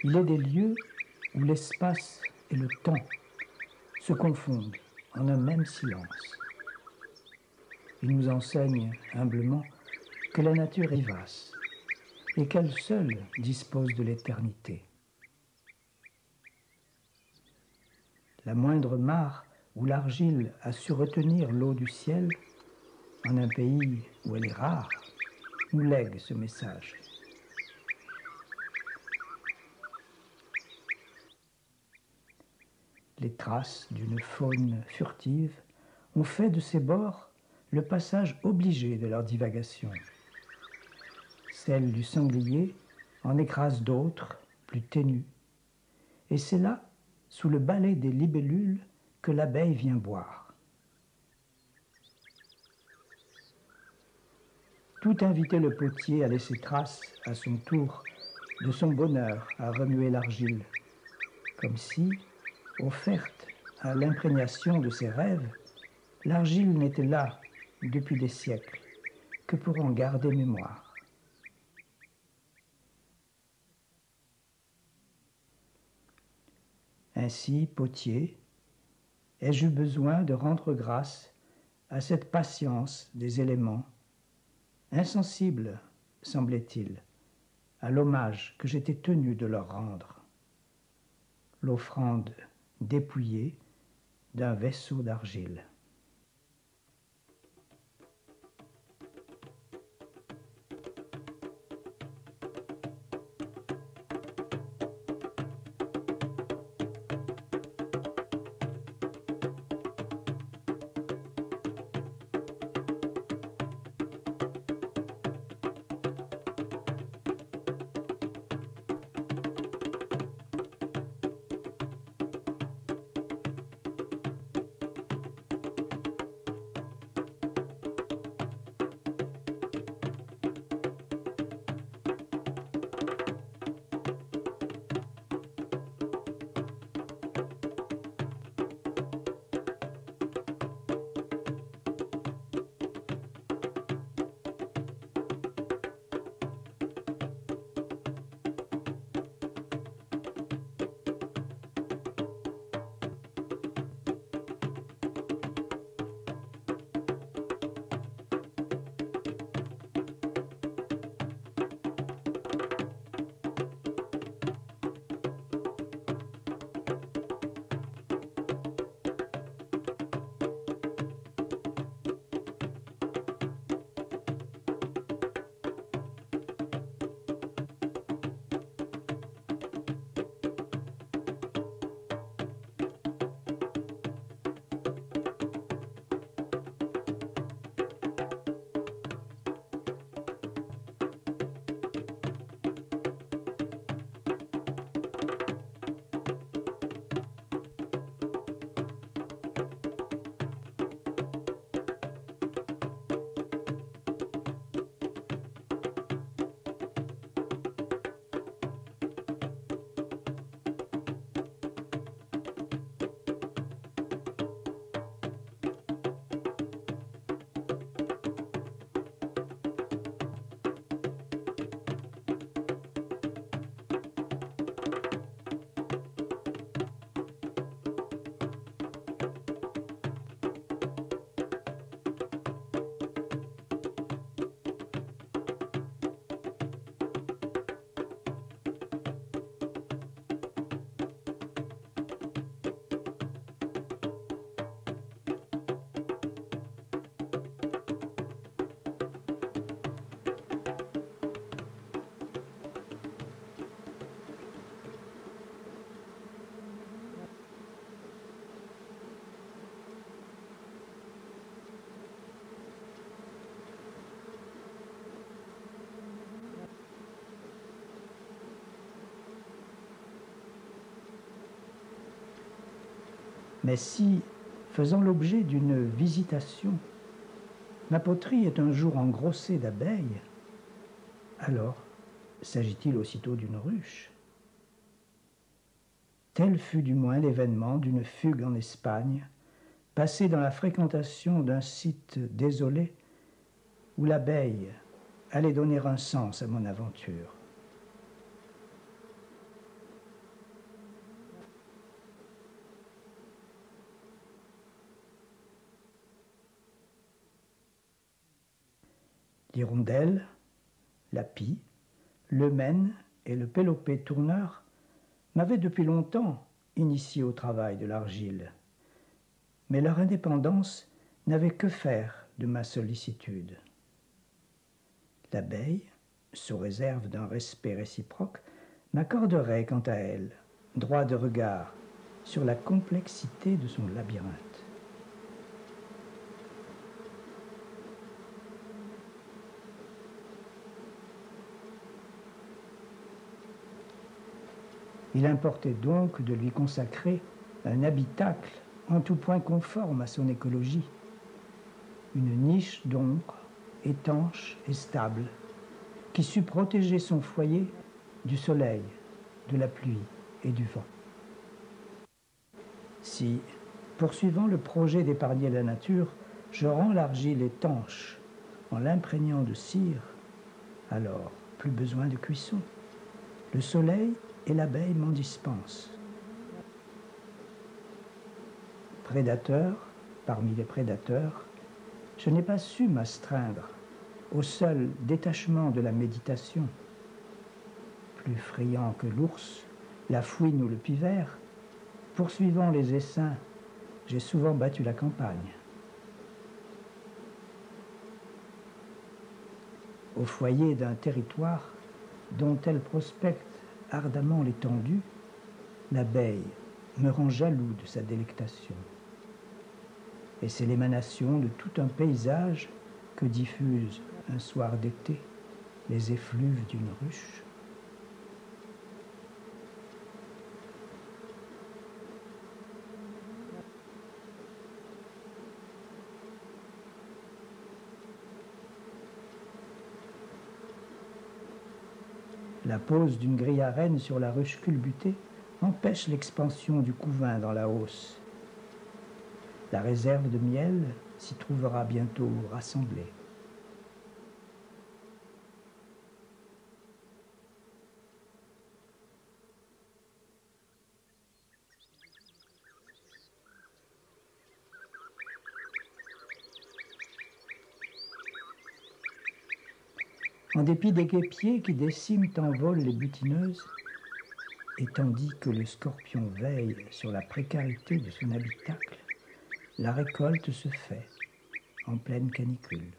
Il est des lieux où l'espace et le temps se confondent en un même silence. Il nous enseigne humblement que la nature est vaste et qu'elle seule dispose de l'éternité. La moindre mare où l'argile a su retenir l'eau du ciel, en un pays où elle est rare, nous lègue ce message. Les traces d'une faune furtive ont fait de ces bords le passage obligé de leur divagation. Celle du sanglier en écrase d'autres, plus ténues. Et c'est là, sous le balai des libellules, que l'abeille vient boire. Tout inviter le potier à laisser trace, à son tour, de son bonheur à remuer l'argile, comme si, offerte à l'imprégnation de ses rêves, l'argile n'était là, depuis des siècles, que pour en garder mémoire. Ainsi, potier, ai-je eu besoin de rendre grâce à cette patience des éléments, insensible, semblait-il, à l'hommage que j'étais tenu de leur rendre, l'offrande dépouillée d'un vaisseau d'argile. Mais si, faisant l'objet d'une visitation, ma poterie est un jour engrossée d'abeilles, alors s'agit-il aussitôt d'une ruche? Tel fut du moins l'événement d'une fugue en Espagne, passée dans la fréquentation d'un site désolé où l'abeille allait donner un sens à mon aventure. L'hirondelle, la pie, le mène et le pélopé tourneur m'avaient depuis longtemps initié au travail de l'argile. Mais leur indépendance n'avait que faire de ma sollicitude. L'abeille, sous réserve d'un respect réciproque, m'accorderait quant à elle droit de regard sur la complexité de son labyrinthe. Il importait donc de lui consacrer un habitacle en tout point conforme à son écologie, une niche d'ombre étanche et stable qui sût protéger son foyer du soleil, de la pluie et du vent. Si, poursuivant le projet d'épargner la nature, je rends l'argile étanche en l'imprégnant de cire, alors plus besoin de cuisson. Le soleil et l'abeille m'en dispensent. Prédateur parmi les prédateurs, je n'ai pas su m'astreindre au seul détachement de la méditation. Plus friand que l'ours, la fouine ou le pivert, poursuivant les essaims, j'ai souvent battu la campagne. Au foyer d'un territoire dont elle prospecte ardemment l'étendue, l'abeille me rend jaloux de sa délectation. Et c'est l'émanation de tout un paysage que diffusent un soir d'été les effluves d'une ruche. La pose d'une grille à rennes sur la ruche culbutée empêche l'expansion du couvain dans la hausse. La réserve de miel s'y trouvera bientôt rassemblée. En dépit des guêpiers qui déciment en vol les butineuses, et tandis que le scorpion veille sur la précarité de son habitacle, la récolte se fait en pleine canicule.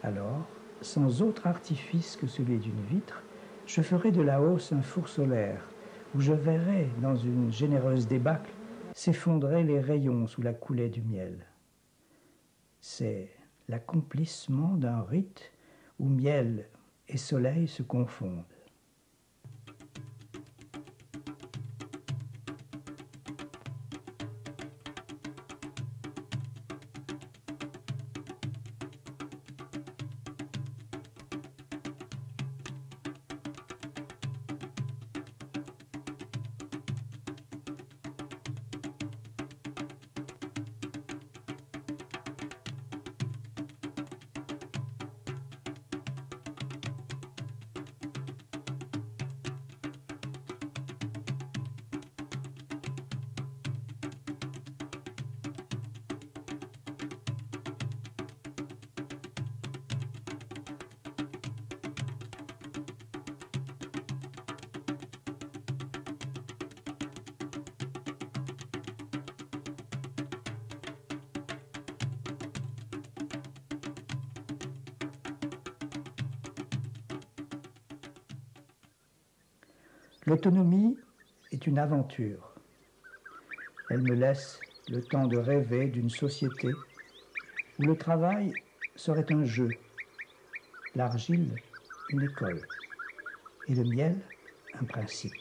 Alors, sans autre artifice que celui d'une vitre, je ferai de la hausse un four solaire, où je verrai, dans une généreuse débâcle, s'effondrer les rayons sous la coulée du miel. C'est l'accomplissement d'un rite où miel et soleil se confondent. L'autonomie est une aventure. Elle me laisse le temps de rêver d'une société où le travail serait un jeu, l'argile une école et le miel un principe.